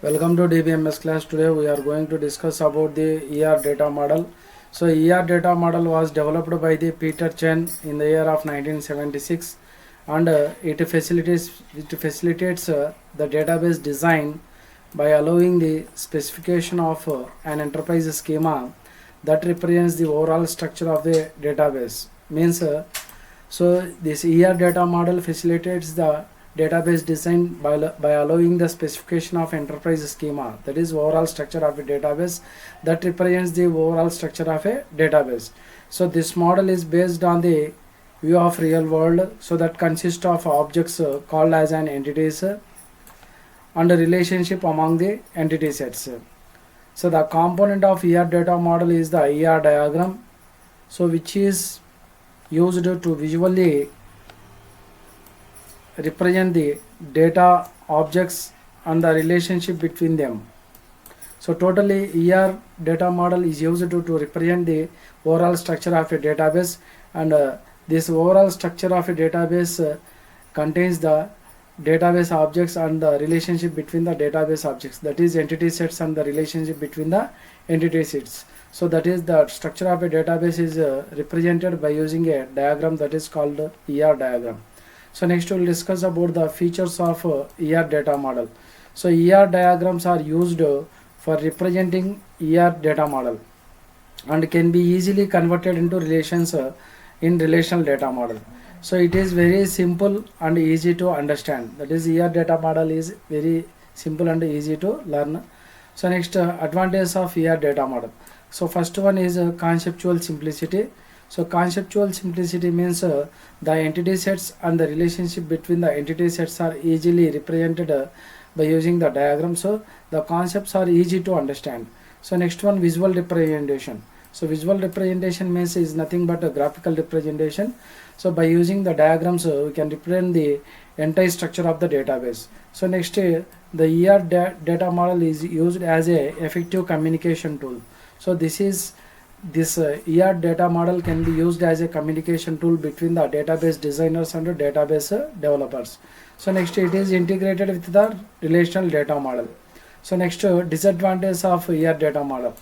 Welcome to DBMS class. Today we are going to discuss about the ER data model. So ER data model was developed by the Peter Chen in the year of 1976, and it facilitates the database design by allowing the specification of an enterprise schema that represents the overall structure of the database. So this ER data model facilitates the database design by allowing the specification of enterprise schema, that is overall structure of a database that represents the overall structure of a database. So this model is based on the view of real world, so that consists of objects called as an entities and a relationship among the entity sets. So the component of ER data model is the ER diagram, so which is used to visually represent the data objects and the relationship between them. So totally ER data model is used to represent the overall structure of a database, and this overall structure of a database contains the database objects and the relationship between the database objects, that is entity sets and the relationship between the entity sets. So that is the structure of a database is represented by using a diagram that is called ER diagram. So next we will discuss about the features of ER data model. So ER diagrams are used for representing ER data model and can be easily converted into relations in relational data model. So it is very simple and easy to understand. That is, ER data model is very simple and easy to learn. So next, advantage of ER data model. So first one is conceptual simplicity. So conceptual simplicity means the entity sets and the relationship between the entity sets are easily represented by using the diagram. So the concepts are easy to understand. So next one, visual representation. So visual representation means is nothing but a graphical representation. So by using the diagrams we can represent the entire structure of the database. So next, the ER data model is used as a effective communication tool. So this ER data model can be used as a communication tool between the database designers and the database developers. So next, it is integrated with the relational data model. So next, disadvantage of ER data model.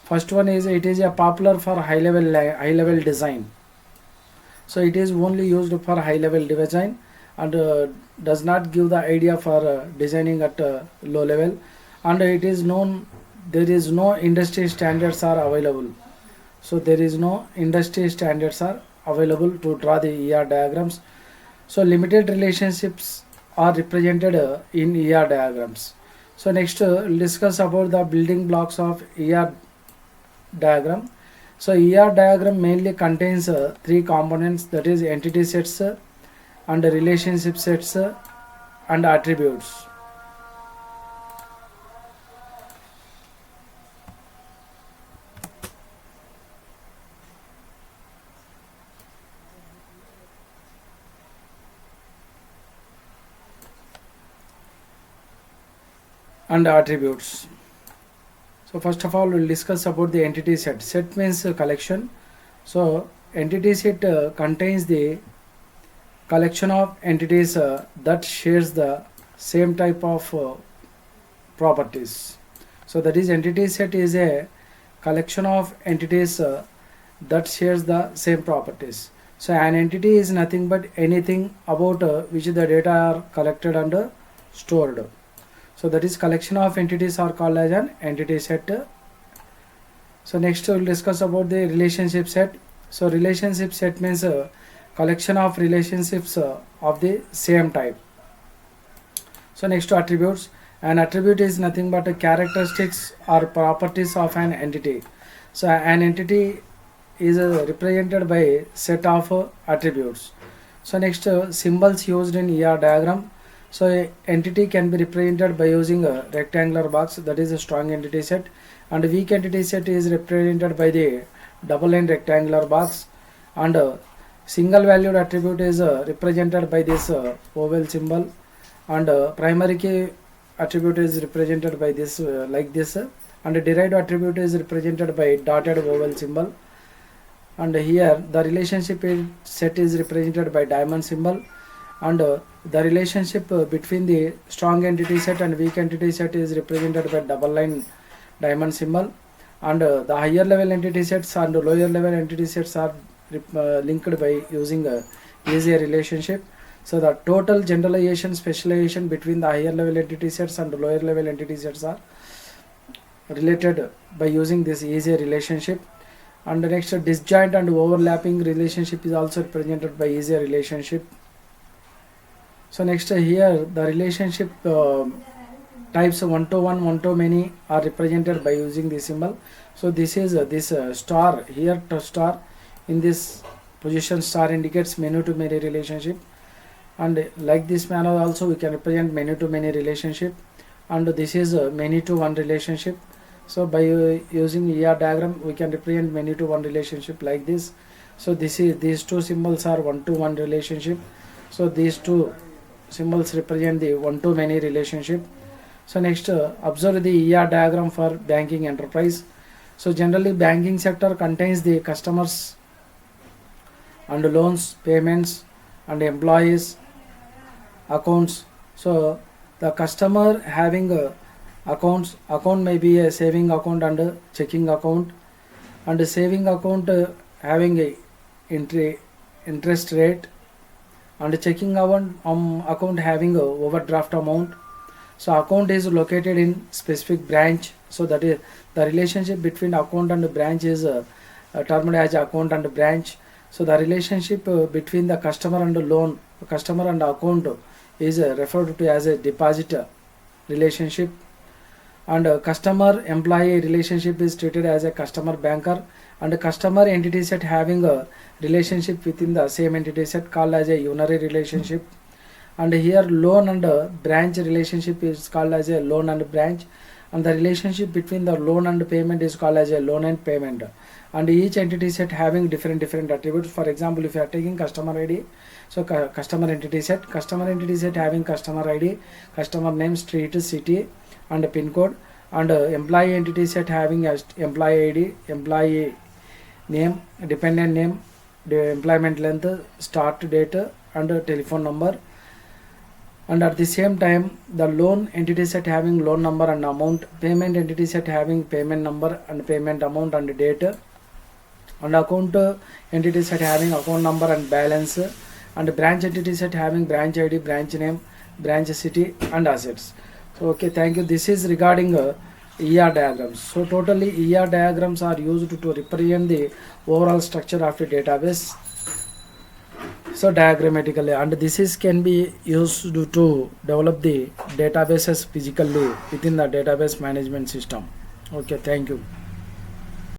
First one is it is a popular for high level design. So it is only used for high level design and does not give the idea for designing at low level, and it is known there is no industry standards are available. So there is no industry standards are available to draw the ER diagrams. So limited relationships are represented in ER diagrams. So next, we'll discuss about the building blocks of ER diagram. So ER diagram mainly contains three components, that is entity sets and relationship sets and attributes. And attributes. So first of all, we'll discuss about the entity set. Set means collection. So entity set contains the collection of entities that shares the same type of properties. So that is, entity set is a collection of entities that shares the same properties. So an entity is nothing but anything about which the data are collected and stored. So that is, collection of entities are called as an entity set. So next we will discuss about the relationship set. So relationship set means a collection of relationships of the same type. So next, attributes. An attribute is nothing but a characteristics or properties of an entity. So an entity is represented by a set of attributes. So next, symbols used in ER diagram. So a entity can be represented by using a rectangular box, that is a strong entity set, and a weak entity set is represented by the double line rectangular box, and a single valued attribute is represented by this oval symbol, and primary key attribute is represented by this like this, and a derived attribute is represented by dotted oval symbol, and here the relationship set is represented by diamond symbol, and the relationship between the strong entity set and weak entity set is represented by double line diamond symbol, and the higher level entity sets and lower level entity sets are linked by using a easier relationship. So the total generalization specialization between the higher level entity sets and lower level entity sets are related by using this easier relationship. And the next, disjoint and overlapping relationship is also represented by easier relationship. So next, here the relationship types one to one, one to many are represented by using this symbol. So this is this star here, to star in this position, star indicates many to many relationship, and like this manner also we can represent many to many relationship, and this is many to one relationship. So by using ER diagram we can represent many to one relationship like this. So this is, these two symbols are one to one relationship, so these two symbols represent the one to many relationship. So next, observe the ER diagram for banking enterprise. So generally banking sector contains the customers and loans, payments and employees, accounts. So the customer having accounts, account may be a saving account and a checking account, and a saving account having a interest rate, and a checking account having a overdraft amount. So account is located in specific branch, so that is the relationship between account and branch is termed as account and branch. So the relationship between the customer and loan, customer and account is referred to as a deposit relationship, and customer employee relationship is treated as a customer banker, and a customer entity set having a relationship within the same entity set called as a unary relationship. And here loan and branch relationship is called as a loan and branch, and the relationship between the loan and payment is called as a loan and payment, and each entity set having different attributes. For example, if you are taking customer ID, so customer entity set having customer ID, customer name, street, city and pin code, and employee entity set having employee ID, employee name, dependent name, the employment length, start date and telephone number. And at the same time the loan entity set having loan number and amount, payment entity set having payment number and payment amount and date, and account entity set having account number and balance, and branch entity set having branch ID, branch name, branch city and assets. So okay, thank you. This is regarding ER diagrams. So totally ER diagrams are used to represent the overall structure of the database, so diagrammatically, and this is can be used to develop the databases physically within the database management system. Okay, thank you.